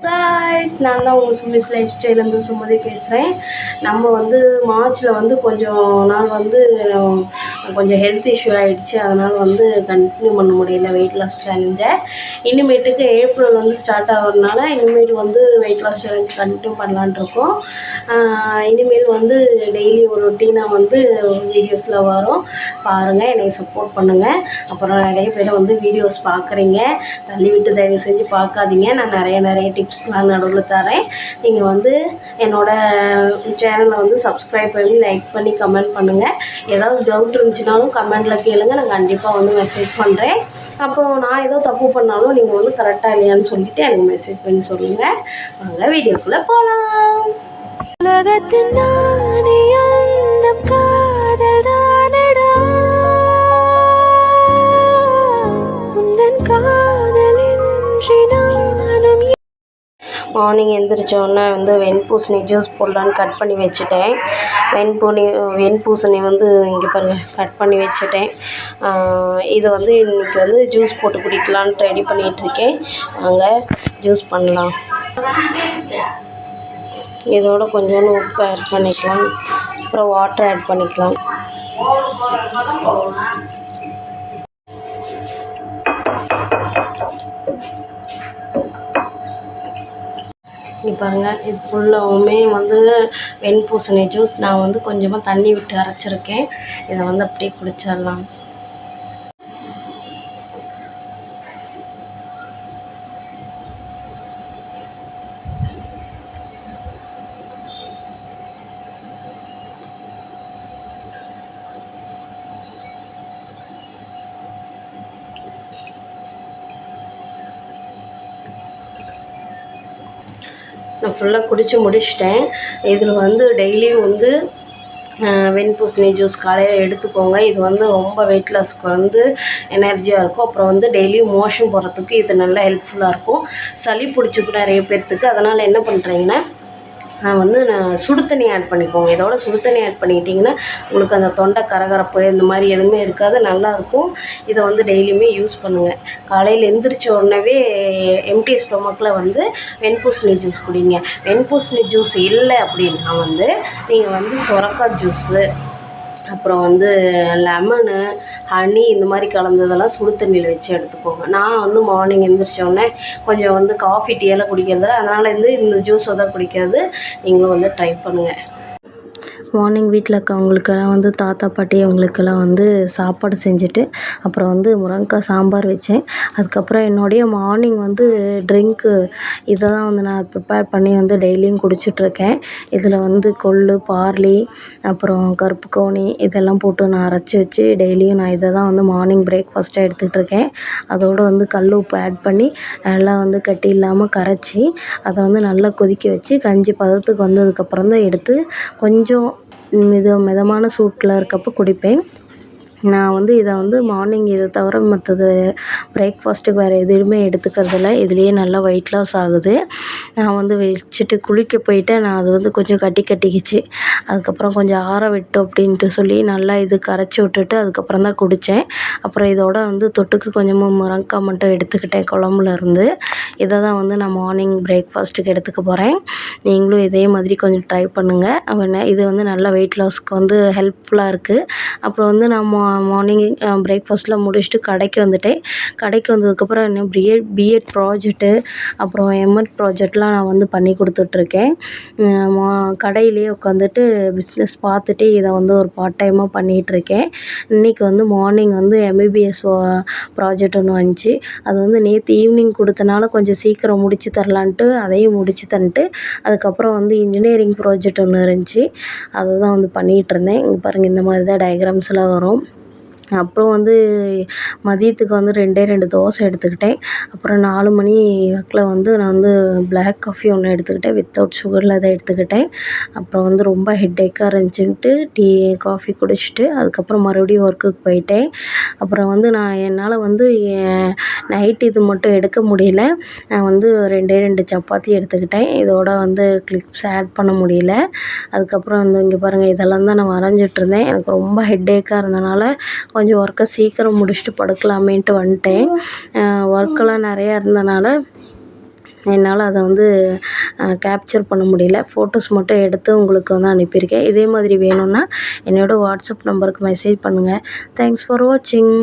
Guys நான் தான் உங்கள் சுமிஸ் லைஃப் ஸ்டைலேருந்து சுமதி பேசுகிறேன். நம்ம மார்ச்சில் கொஞ்சம் நாள் கொஞ்சம் ஹெல்த் இஷ்யூ ஆகிடுச்சு. அதனால் கண்டினியூ பண்ண முடியல வெயிட் லாஸ் சேலஞ்சை. இனிமேட்டுக்கு ஏப்ரல் ஸ்டார்ட் ஆகிறதுனால இனிமேல் வெயிட் லாஸ் சேலஞ்ச் கண்டினியூ பண்ணலான்ட்டு இருக்கோம். இனிமேல் டெய்லி ஒரு ரொட்டீனாக வீடியோஸில் வரும். பாருங்கள், என்னை சப்போர்ட் பண்ணுங்கள். அப்புறம் நிறைய பேர் வீடியோஸ் பார்க்குறீங்க, தள்ளி விட்டு தயவு செஞ்சு பார்க்காதீங்க. நான் நிறைய டிப்ஸ்லாம் நடுவில் தரேன். நீங்கள் என்னோடய சேனலை சப்ஸ்கிரைப் பண்ணி லைக் பண்ணி கமெண்ட் பண்ணுங்கள். ஏதாவது டவுட் இருந்துச்சுனாலும் கமெண்டில் கேளுங்க, நான் கண்டிப்பாக மெசேஜ் பண்ணுறேன். அப்போது நான் ஏதோ தப்பு பண்ணாலும் நீங்கள் கரெக்டாக இல்லையான்னு சொல்லிவிட்டு எனக்கு மெசேஜ் பண்ணி சொல்லுங்கள். வாங்க வீடியோக்குள்ளே போகலாம். உலகத்தின் காதல் தானடா, உந்தன் காதலின்றி நானும். மார்னிங் எழுந்திரிச்சோடனே வெண்பூசணி ஜூஸ் போடலான்னு கட் பண்ணி வச்சுட்டேன். வெண்பூசணி இங்கே பாருங்கள், கட் பண்ணி வச்சுட்டேன். இதை இன்றைக்கி ஜூஸ் போட்டு குடிக்கலான்ட்டு ரெடி பண்ணிகிட்ருக்கேன். வாங்க ஜூஸ் பண்ணலாம். இதோட கொஞ்சோண்டு உப்பு ஆட் பண்ணிக்கலாம், அப்புறம் வாட்டர் ஆட் பண்ணிக்கலாம். இங்கே பாருங்கள், இது ஃபுல்லாகவுமே வெண்பூசணி ஜூஸ். நான் கொஞ்சமாக தண்ணி விட்டு அரைச்சிருக்கேன். இதை அப்படியே குடிச்சிடலாம். நான் ஃபுல்லாக குடித்து முடிச்சிட்டேன். இதில் டெய்லியும் வெண்பூசணி ஜூஸ் காலையில் எடுத்துக்கோங்க. இது ரொம்ப வெயிட் லாஸ்க்கு எனர்ஜியாக இருக்கும். அப்புறம் டெய்லியும் மோஷன் போகிறதுக்கு இது நல்லா ஹெல்ப்ஃபுல்லாக இருக்கும். சளி பிடிச்சிக்கும் நிறைய பேர்த்துக்கு. அதனால் என்ன பண்ணுறீங்கன்னா, நான் சுடு தண்ணி ஆட் பண்ணிக்கோங்க. இதோட சுடு தண்ணி ஆட் பண்ணிக்கிட்டிங்கன்னா உங்களுக்கு அந்த தொண்டை கரகரப்பு இந்த மாதிரி எதுவுமே இருக்காது, நல்லாயிருக்கும். இதை டெய்லியுமே யூஸ் பண்ணுங்கள். காலையில் எந்திரிச்ச உடனே எம்டி ஸ்டொமக்கில் வெண்பூசணி ஜூஸ் குடிங்க. வெண்பூசணி ஜூஸ் இல்லை அப்படின்னா நீங்கள் சொரக்காய் ஜூஸு, அப்புறம் லெமனு, ஹனி இந்த மாதிரி கலந்ததெல்லாம் சுடு தண்ணியில் வச்சு எடுத்துக்கோங்க. நான் மார்னிங் எழுந்திரிச்சோடனே கொஞ்சம் காஃபி டீயெல்லாம் குடிக்கிறதில்ல, அதனால் இந்த ஜூஸை தான் குடிக்கிறது. நீங்களும் ட்ரை பண்ணுங்கள். மார்னிங் வீட்டில் இருக்கவங்களுக்கெல்லாம் தாத்தா பாட்டி அவங்களுக்கெல்லாம் சாப்பாடு செஞ்சுட்டு அப்புறம் முருங்கைக்காய் சாம்பார் வச்சேன். அதுக்கப்புறம் என்னுடைய மார்னிங் ட்ரிங்க்கு இதை தான் நான் ப்ரிப்பேர் பண்ணி டெய்லியும் குடிச்சிட்ருக்கேன். இதில் கொள்ளு, பார்லி, அப்புறம் கருப்பு கவுனி இதெல்லாம் போட்டு நான் அரைச்சி வச்சு டெய்லியும் நான் இதை தான் மார்னிங் பிரேக்ஃபாஸ்ட்டாக எடுத்துகிட்ருக்கேன். அதோடு கல் உப்பு ஆட் பண்ணி நல்லா கட்டி இல்லாமல் கரைச்சி அதை நல்லா கொதிக்க வச்சு கஞ்சி பதத்துக்கு வந்ததுக்கப்புறம் தான் எடுத்து கொஞ்சம் மிதமான சூட்டில் இருக்கப்போ குடிப்பேன். நான் இதை மார்னிங் இதை தவிர மற்றது பிரேக்ஃபாஸ்ட்டுக்கு வேறு எதுவுமே எடுத்துக்கிறதில்ல. இதுலேயே நல்லா வெயிட் லாஸ் ஆகுது. நான் வச்சுட்டு குளிக்க போயிட்டேன். நான் அது கொஞ்சம் கட்டிக்கிச்சு. அதுக்கப்புறம் கொஞ்சம் ஆற விட்டோம் அப்படின்ட்டு சொல்லி நல்லா இது கரைச்சி விட்டுட்டு அதுக்கப்புறம் தான் குடித்தேன். அப்புறம் இதோட தொட்டுக்கு கொஞ்சமாக முருங்கைக்காய் மட்டும் எடுத்துக்கிட்டேன் குழம்புலேருந்து. இதை தான் நான் மார்னிங் பிரேக்ஃபாஸ்ட்டுக்கு எடுத்துக்க போகிறேன். நீங்களும் இதே மாதிரி கொஞ்சம் ட்ரை பண்ணுங்கள். இது நல்லா வெயிட் லாஸ்க்கு ஹெல்ப்ஃபுல்லாக இருக்குது. அப்புறம் நான் மார்னிங் பிரேக்ஃபாஸ்ட்டில் முடிச்சுட்டு கடைக்கு வந்துட்டேன். கடைக்கு வந்ததுக்கப்புறம் என்ன பிஎட் ப்ராஜெக்ட்டு அப்புறம் எம்எட் ப்ராஜெக்ட்லாம் நான் பண்ணி கொடுத்துட்ருக்கேன். கடையிலேயே உட்காந்துட்டு பிஸ்னஸ் பார்த்துட்டு இதை ஒரு பார்ட் டைமாக பண்ணிகிட்ருக்கேன். இன்றைக்கி மார்னிங் எம்பிபிஎஸ் ப்ராஜெக்ட் ஒன்று வந்துச்சு. அது நேற்று ஈவினிங் கொடுத்தனால கொஞ்சம் சீக்கிரம் முடித்து தரலான்ட்டு அதையும் முடித்து தந்துட்டு அதுக்கப்புறம் இன்ஜினியரிங் ப்ராஜெக்ட் ஒன்று இருந்துச்சு. அதை தான் பண்ணிகிட்ருந்தேன். இங்கே பாருங்கள், இந்த மாதிரி தான் டயக்ராம்ஸ்லாம் வரும். அப்புறம் மதியத்துக்கு 2 தோசை எடுத்துக்கிட்டேன். அப்புறம் 4 மணி வாக்கில் நான் பிளாக் காஃபி ஒன்று எடுத்துக்கிட்டேன், வித்தவுட் சுகரில் அதை எடுத்துக்கிட்டேன். அப்புறம் ரொம்ப ஹெட்டேக்காக இருந்துச்சுன்ட்டு காஃபி குடிச்சிட்டு அதுக்கப்புறம் மறுபடியும் ஒர்க்குக்கு போயிட்டேன். அப்புறம் நான் என்னால் நைட் இது மட்டும் எடுக்க முடியல. நான் 2 சப்பாத்தி எடுத்துக்கிட்டேன். இதோட கிளிப்ஸ் ஆட் பண்ண முடியல. அதுக்கப்புறம் இங்கே பாருங்கள், இதெல்லாம் தான் நான் வரைஞ்சிட்ருந்தேன். எனக்கு ரொம்ப ஹெட்டேக்காக இருந்தனால கொஞ்சம் ஒர்க்கை சீக்கிரம் முடிச்சுட்டு படுக்கலாமேன்ட்டு வந்துட்டேன். ஒர்க்கெல்லாம் நிறையா இருந்தனால என்னால் அதை வந்து கேப்சர் பண்ண முடியல. ஃபோட்டோஸ் மட்டும் எடுத்து உங்களுக்கு வந்து அனுப்பியிருக்கேன். இதே மாதிரி வேணும்னா என்னோடய வாட்ஸ்அப் நம்பருக்கு மெசேஜ் பண்ணுங்கள். தேங்க்ஸ் ஃபார் வாட்சிங்.